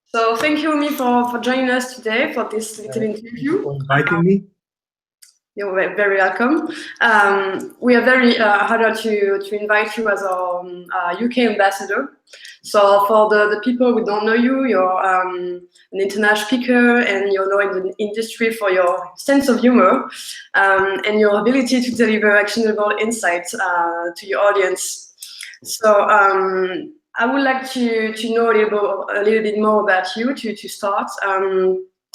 So thank you, Omi, for joining us today for this little interview. For inviting me. You're very welcome. We are very honored to invite you as our UK ambassador. So for the people who don't know you, you're an international speaker, and you're known in the industry for your sense of humor and your ability to deliver actionable insights to your audience. So I would like to know a little bit more about you to start.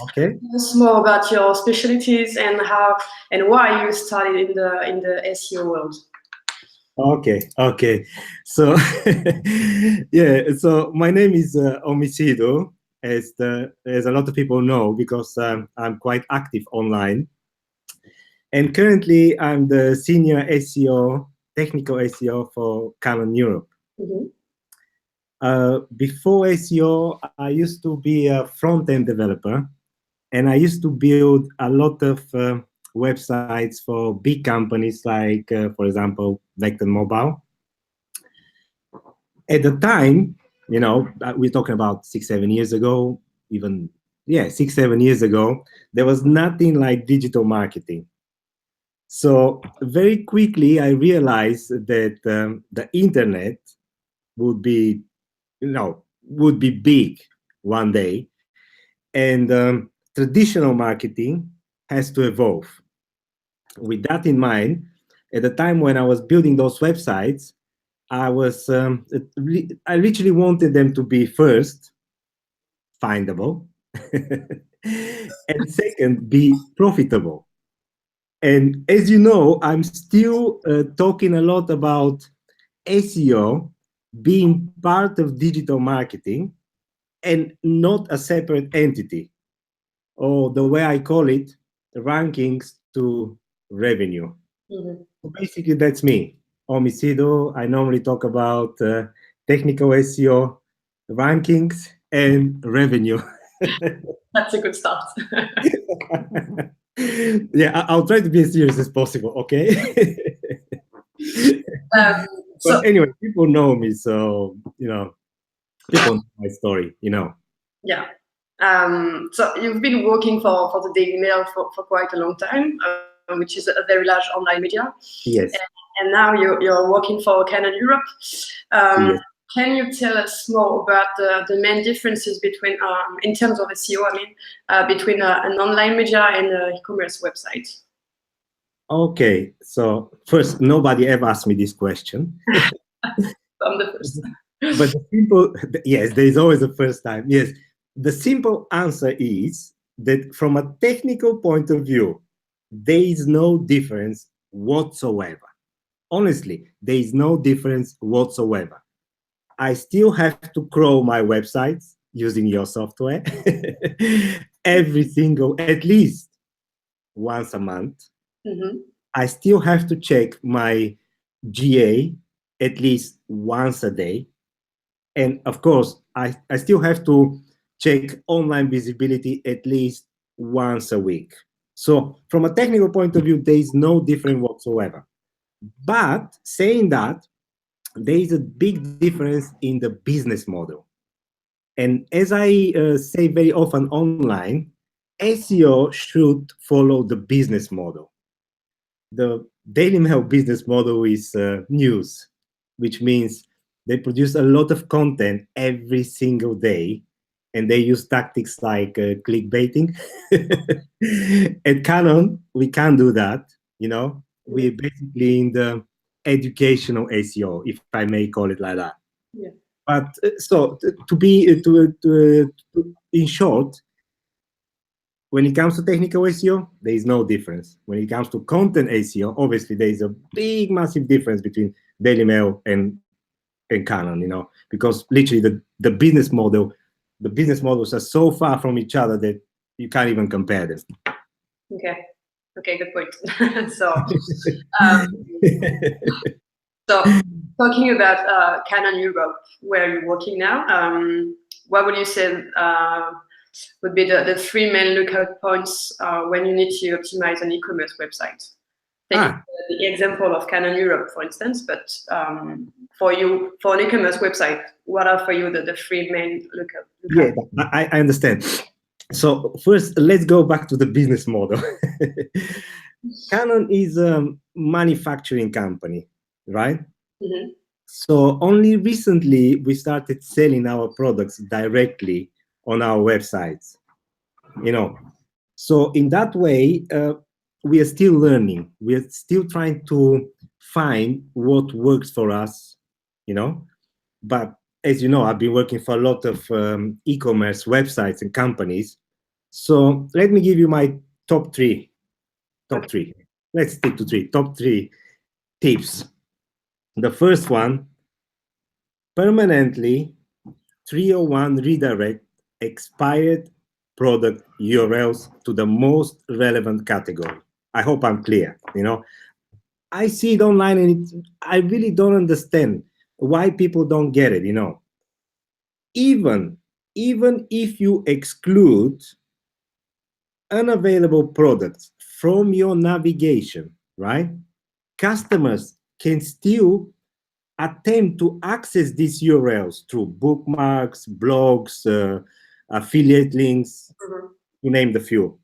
Okay. Tell us more about your specialties and how and why you started in the SEO world. Okay. So, yeah. So my name is Omi Sido, as a lot of people know, because I'm quite active online. And currently, I'm the senior SEO, technical SEO for Canon Europe. Before SEO, I used to be a front-end developer, and I used to build a lot of websites for big companies like, for example, Vector Mobile. At the time, we're talking about 6-7 years ago, even, 6-7 years ago, there was nothing like digital marketing. So very quickly, I realized that the internet would be, big one day, and traditional marketing has to evolve. With that in mind, at the time when I was building those websites, I literally wanted them to be first findable, and second, be profitable. And as you know, I'm still talking a lot about SEO being part of digital marketing and not a separate entity, or the way I call it, rankings to revenue. So basically, that's me, Omi Sido. I normally talk about technical SEO, rankings, and revenue. That's a good start. Yeah, I'll try to be as serious as possible, okay? But anyway, people know me, so, people know my story, Yeah. So you've been working for the Daily Mail for quite a long time, which is a very large online media. Yes. And now you're working for Canon Europe. Yes. Can you tell us more about the main differences between, in terms of SEO, between an online media and an e-commerce website? Okay, so first, nobody ever asked me this question. I'm the first. But the simple, yes, there is always a first time. Yes, the simple answer is that from a technical point of view, there is no difference whatsoever. Honestly, there is no difference whatsoever. I still have to crawl my websites using your software at least once a month. I still have to check my GA at least once a day. And of course, I still have to check online visibility at least once a week. So from a technical point of view, there is no difference whatsoever. But saying that, there is a big difference in the business model. And as I say very often online, SEO should follow the business model. The Daily Mail business model is news, which means they produce a lot of content every single day, and they use tactics like clickbaiting. At Canon, we can't do that. We're basically in the educational SEO, if I may call it like that. Yeah. But so in short, when it comes to technical SEO, there is no difference. When it comes to content SEO, obviously there is a big, massive difference between Daily Mail and Canon, because literally the business models are so far from each other that you can't even compare them. Okay, good point. So talking about Canon Europe, where you're working now, what would you say would be the 3 main lookout points when you need to optimize an e-commerce website? Take the example of Canon Europe, for instance, but for you for an e-commerce website? What are for you the three main lookup? Yeah, I understand. So first, let's go back to the business model. Canon is a manufacturing company, right? Mm-hmm. So only recently we started selling our products directly on our websites, you know. So in that way, we are still learning. We are still trying to find what works for us, you know. But as you know, I've been working for a lot of e-commerce websites and companies. So let me give you my top three. Let's stick to three. Top three tips. The first one, permanently 301 redirect expired product URLs to the most relevant category. I hope I'm clear. You know, I see it online and I really don't understand why people don't get it. You know, even if you exclude unavailable products from your navigation, right? Customers can still attempt to access these URLs through bookmarks, blogs, affiliate links, to name the few.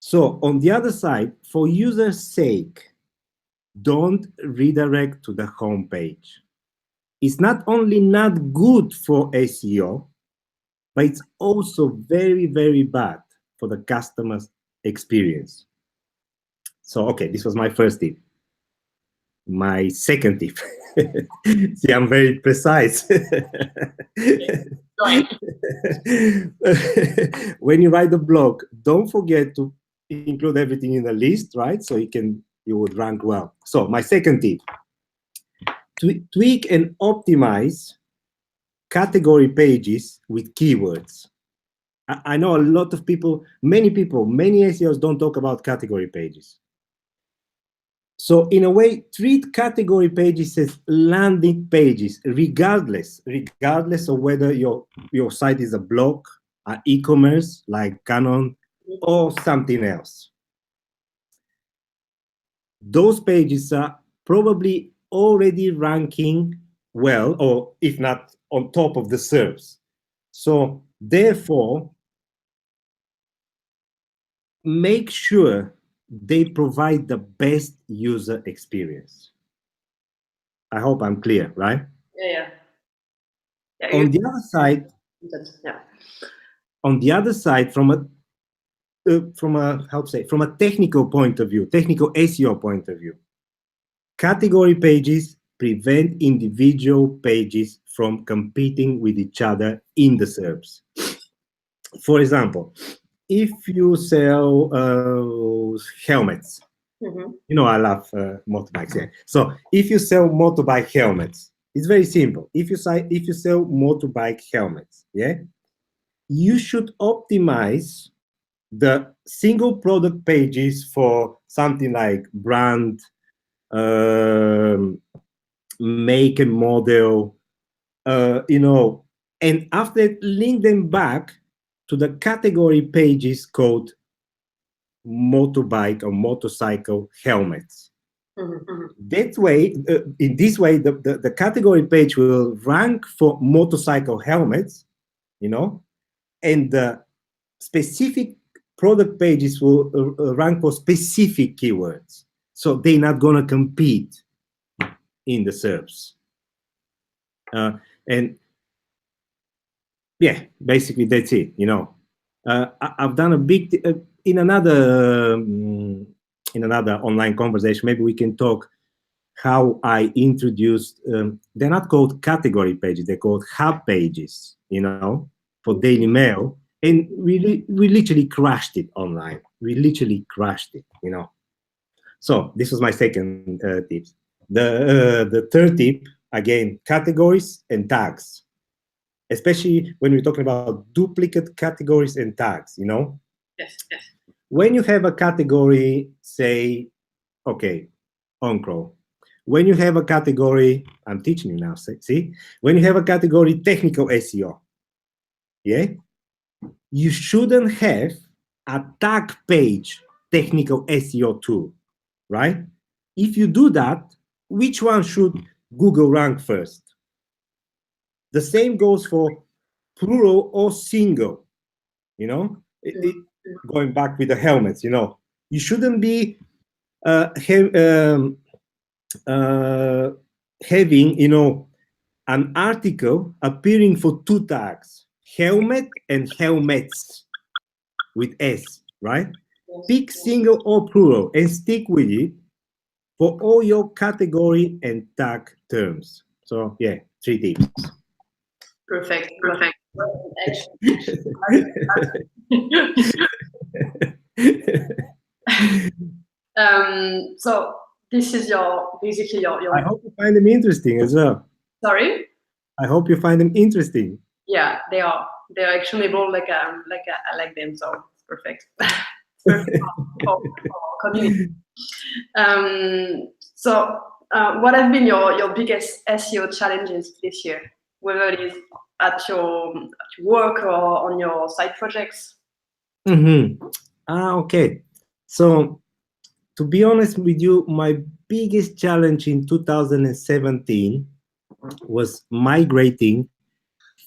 So on the other side, for users' sake, don't redirect to the home page. It's not only not good for SEO, but it's also very, very bad for the customer's experience. So, okay, this was my first tip. My second tip. See, I'm very precise. When you write the blog, don't forget to include everything in the list, right? So you would rank well. So my second tip, tweak and optimize category pages with keywords. I know a lot of people, many SEOs don't talk about category pages. So in a way, treat category pages as landing pages, regardless of whether your site is a blog, an e-commerce like Canon, or something else. Those pages are probably already ranking well, or if not on top of the SERPs. So therefore, make sure they provide the best user experience. I hope I'm clear, right? Yeah. On the other side, from a technical point of view, technical SEO point of view, category pages prevent individual pages from competing with each other in the SERPs. For example, if you sell helmets, you know I love motorbikes. Yeah. So if you sell motorbike helmets, it's very simple. If you sell motorbike helmets, yeah, you should optimize the single product pages for something like brand, make and model, you know, and after link them back to the category pages called motorbike or motorcycle helmets. That way, in this way, the category page will rank for motorcycle helmets, you know, and the specific product pages will rank for specific keywords. So they're not going to compete in the SERPs. And yeah, basically that's it, you know. I've done a big, in another online conversation, maybe we can talk how I introduced, they're not called category pages, they're called hub pages, you know, for Daily Mail. And we literally crashed it online. We literally crashed it, you know. So this was my second tip. The third tip, again, categories and tags, especially when we're talking about duplicate categories and tags, you know. Yes. When you have a category, say, okay, OnCrawl. When you have a category, I'm teaching you now, see? When you have a category technical SEO, yeah, you shouldn't have a tag page technical SEO tool, right? If you do that, which one should Google rank first? The same goes for plural or single, you know? Going back with the helmets, you know, you shouldn't be having, you know, an article appearing for two tags, helmet and helmets with S, right? Pick single or plural and stick with it for all your category and tag terms. So yeah, 3 tips. Perfect. So this is basically your. I hope you find them interesting as well. Sorry. I hope you find them interesting. Yeah, they are. They're actionable. I like them. So it's perfect. It's perfect for community. So what have been your biggest SEO challenges this year? Whether it is at your work or on your side projects? Okay. So to be honest with you, my biggest challenge in 2017 was migrating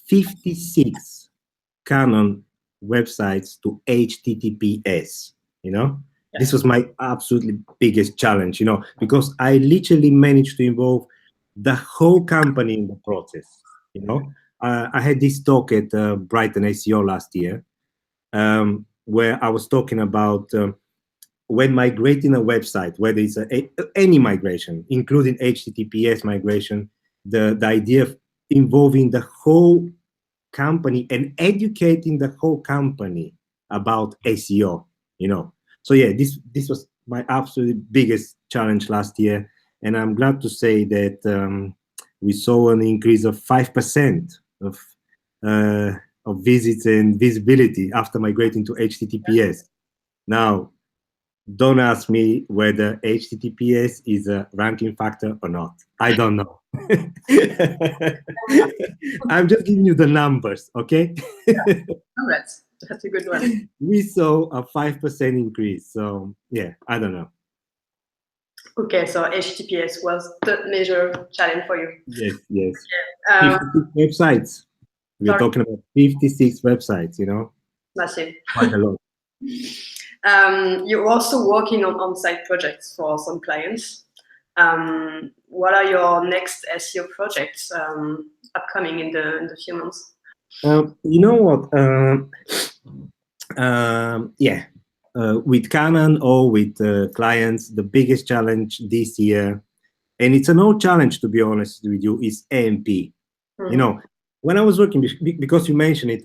56 Canon websites to HTTPS, you know? Yeah. This was my absolutely biggest challenge, you know, because I literally managed to involve the whole company in the process, you know? I had this talk at Brighton SEO last year, where I was talking about when migrating a website, whether it's any migration, including HTTPS migration, the idea of involving the whole company and educating the whole company about SEO, you know. So yeah, this was my absolutely biggest challenge last year, and I'm glad to say that we saw an increase of 5% of visits and visibility after migrating to HTTPS. Now, don't ask me whether HTTPS is a ranking factor or not. I don't know. I'm just giving you the numbers, okay? Yeah. That's a good one. We saw a 5% increase, so yeah, I don't know. Okay, so HTTPS was the major challenge for you. Yes. 56 websites. We're talking about 56 websites, you know? Massive. Quite a lot. You're also working on side projects for some clients. What are your next SEO projects upcoming in the few months? You know what? With Canon or with clients, the biggest challenge this year, and it's an old challenge to be honest with you, is AMP. You know, when I was working, because you mentioned it,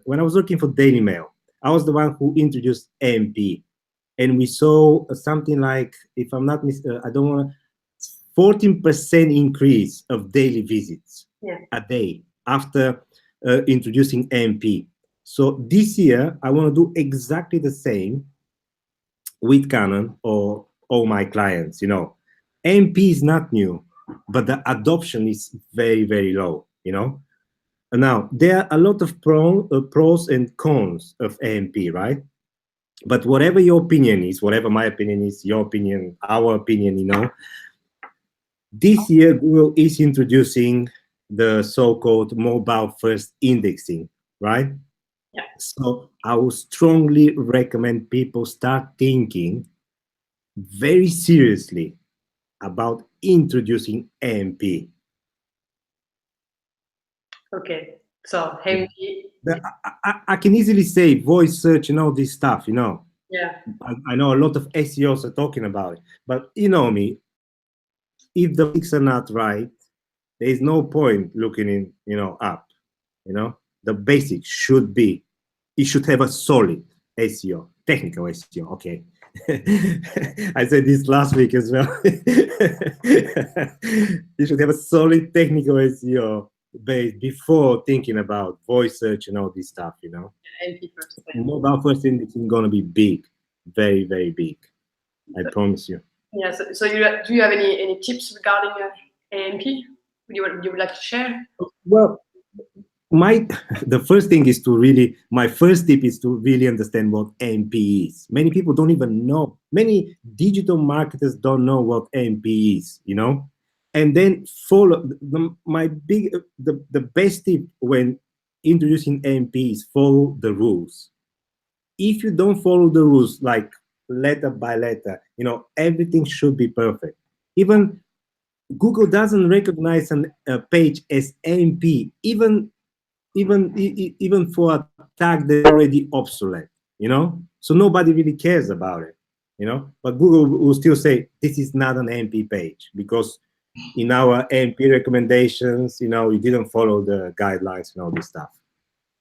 when I was working for Daily Mail, I was the one who introduced AMP, and we saw something like, if I'm not I don't want to, 14% increase of daily visits a day after introducing AMP. So this year, I want to do exactly the same with Canon or all my clients. You know, AMP is not new, but the adoption is very, very low, you know. Now, there are a lot of pros and cons of AMP, right? But whatever your opinion is, whatever my opinion is, your opinion, our opinion, you know, this year Google is introducing the so-called mobile first indexing, right? Yeah. So I would strongly recommend people start thinking very seriously about introducing AMP. Okay, so AMP. I can easily say voice search and all this stuff, you know. Yeah. I know a lot of SEOs are talking about it, but you know me, if the basics are not right, there is no point looking in, you know, up. You know, the basics should be, it should have a solid SEO, technical SEO. Okay, I said this last week as well. You should have a solid technical SEO base before thinking about voice search and all this stuff. You know, mobile first indexing is gonna be big, very, very big. I promise you. Yeah. So do you have any tips regarding AMP? Would you like to share? Well, The first thing is to really, my first tip is to really understand what AMP is. Many people don't even know. Many digital marketers don't know what AMP is, you know? And then follow, the best tip when introducing AMP is follow the rules. If you don't follow the rules, like letter by letter, you know, everything should be perfect. Even Google doesn't recognize a page as AMP, even for a tag that's already obsolete, you know? So nobody really cares about it, you know? But Google will still say, this is not an AMP page, because in our AMP recommendations, you know, you didn't follow the guidelines and all this stuff.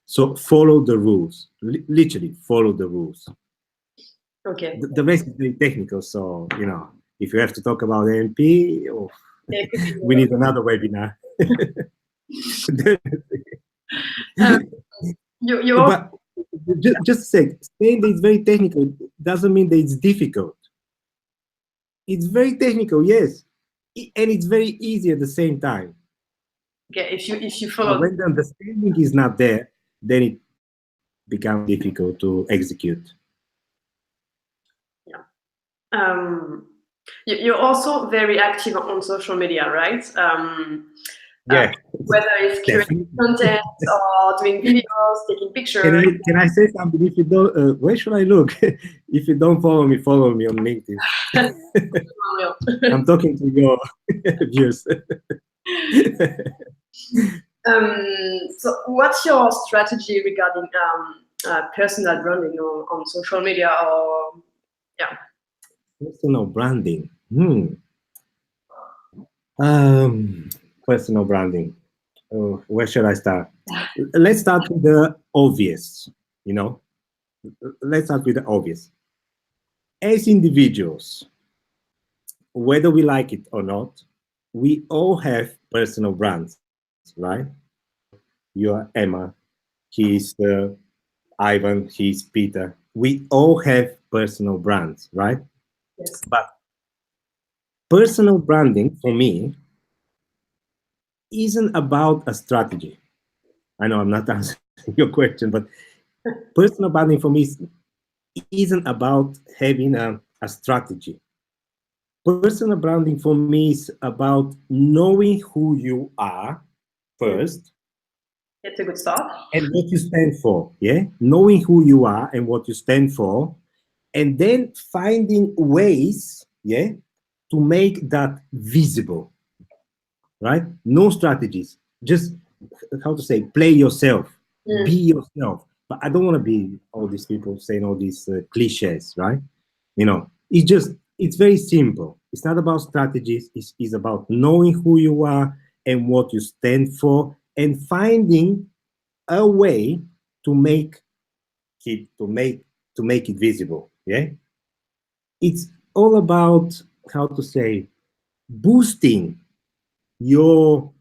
So follow the rules, literally follow the rules. Okay. The rest is very technical, so, you know, if you have to talk about AMP, oh, we need another webinar. But just a sec, saying that it's very technical doesn't mean that it's difficult. It's very technical, yes, and it's very easy at the same time. Okay, if you follow. But when the understanding is not there, then it becomes difficult to execute. Yeah. You're also very active on social media, right? Yeah. Whether it's creating content or doing videos, taking pictures. Can I say something? If you don't, where should I look? If you don't follow me on LinkedIn. I'm talking to your viewers. So what's your strategy regarding personal branding on social media, or yeah? Personal branding. Personal branding. Where should I start? Let's start with the obvious, you know. Let's start with the obvious. As individuals, whether we like it or not, we all have personal brands, right? You are Emma, he's Ivan, he's Peter. We all have personal brands, right? Yes. But personal branding for me isn't about a strategy. I know I'm not answering your question, but personal branding for me isn't about having a strategy. Personal branding for me is about knowing who you are first. It's a good start. And what you stand for, yeah? Knowing who you are and what you stand for, and then finding ways, yeah, to make that visible, right? No strategies, just, how to say, play yourself, be yourself. But I don't want to be all these people saying all these cliches, right? You know, it's very simple. It's not about strategies. It's about knowing who you are and what you stand for, and finding a way to make it visible. Yeah, it's all about, how to say, boosting your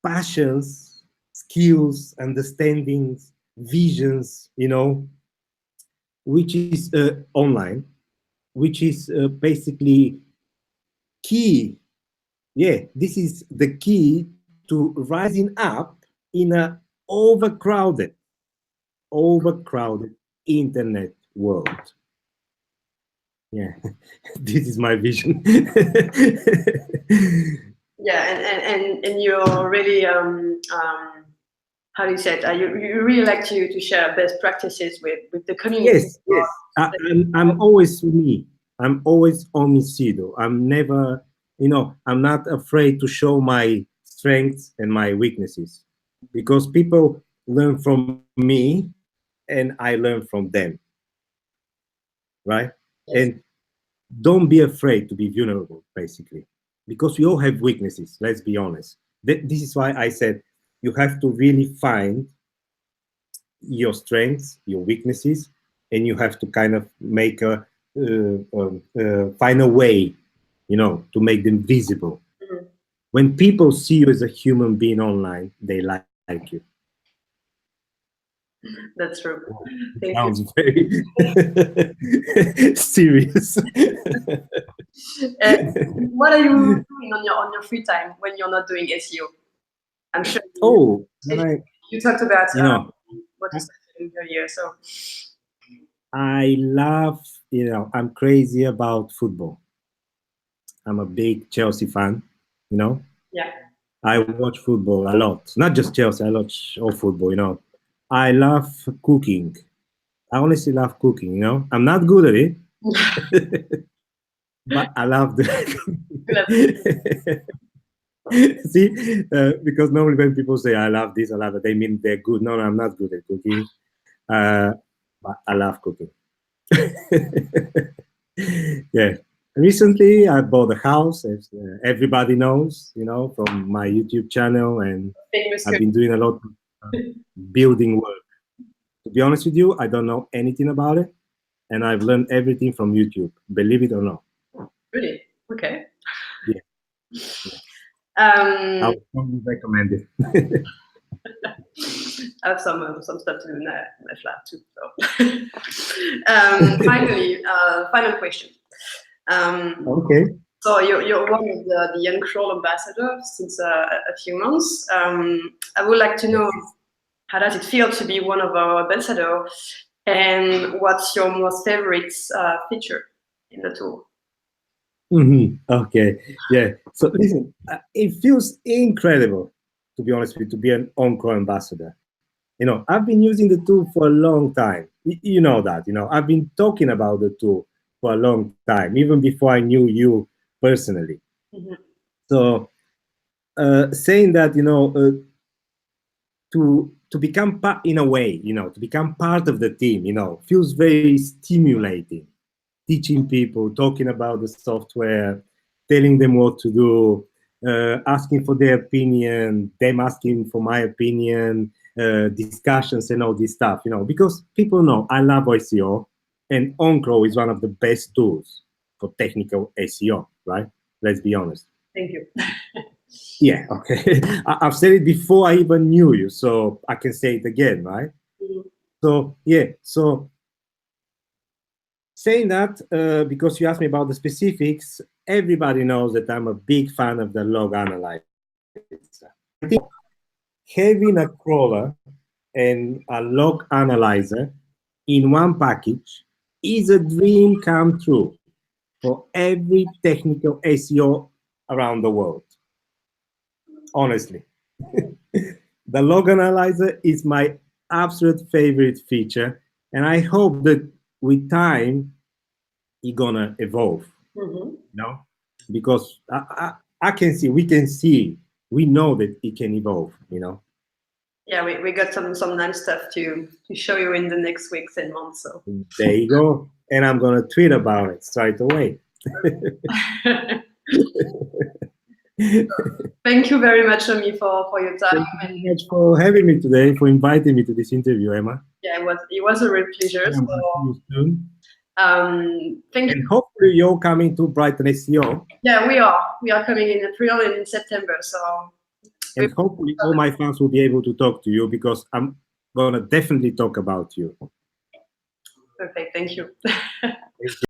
passions, skills, understandings, visions, you know, which is online, which is basically key. Yeah, this is the key to rising up in a overcrowded internet world. Yeah, this is my vision. Yeah, and you're really how do you say it? You really like to share best practices with the community. Yes. I'm always me. I'm always Omi Sido. I'm never, you know, I'm not afraid to show my strengths and my weaknesses, because people learn from me and I learn from them, right? Yes. And don't be afraid to be vulnerable, basically, because we all have weaknesses. Let's be honest. This is why I said you have to really find your strengths, your weaknesses, and you have to kind of make find a way, you know, to make them visible. When people see you as a human being online, they like you. That's true. It sounds very serious. What are you doing on your free time when you're not doing SEO? I'm sure. Oh, You talked about what I, you said earlier. So I love, I'm crazy about football. I'm a big Chelsea fan, yeah. I watch football a lot. Not just Chelsea, I watch all football. I love cooking. I honestly love cooking, I'm not good at it, but I love the See, because normally when people say I love this, I love that, they mean they're good. No, I'm not good at cooking, but I love cooking. Yeah. Recently, I bought a house, as everybody knows, from my YouTube channel, and I've been doing a lot of building work. To be honest with you, I don't know anything about it, and I've learned everything from YouTube, believe it or not. Really? Okay. Yeah. I would strongly recommend it. I have some stuff to do in my flat too. So. Finally, final question. Okay. So you're one of the OnCrawl ambassadors since a few months. I would like to know, how does it feel to be one of our ambassadors, and what's your most favorite feature in the tool? Okay, yeah. So listen, it feels incredible, to be honest with you, to be an OnCrawl ambassador. I've been using the tool for a long time. You know that, I've been talking about the tool for a long time, even before I knew you personally. Mm-hmm. So saying that, to become part, in a way, to become part of the team, feels very stimulating. Teaching people, talking about the software, telling them what to do, asking for their opinion, them asking for my opinion, discussions and all this stuff, because people know I love SEO, and OnCrawl is one of the best tools for technical SEO, right? Let's be honest. Thank you. Yeah, okay. I've said it before I even knew you, so I can say it again, right? Mm-hmm. So, yeah, so saying that, because you asked me about the specifics, everybody knows that I'm a big fan of the log analyzer. I think having a crawler and a log analyzer in one package is a dream come true for every technical SEO around the world. Honestly. The log analyzer is my absolute favorite feature, and I hope that with time, it's gonna evolve. Mm-hmm. Because I can see, we know that it can evolve, Yeah, we got some nice stuff to show you in the next weeks and months. So there you go, and I'm gonna tweet about it straight away. Thank you very much, Omi, for your time. Thank you very much for having me today, for inviting me to this interview, Emma. Yeah, it was a real pleasure. I'm see you soon. Thank you. And hopefully you're coming to Brighton SEO. Yeah, we are. We are coming in April and in September. So. And hopefully all my fans will be able to talk to you, because I'm gonna definitely talk about you. Perfect. Thank you. Thank you.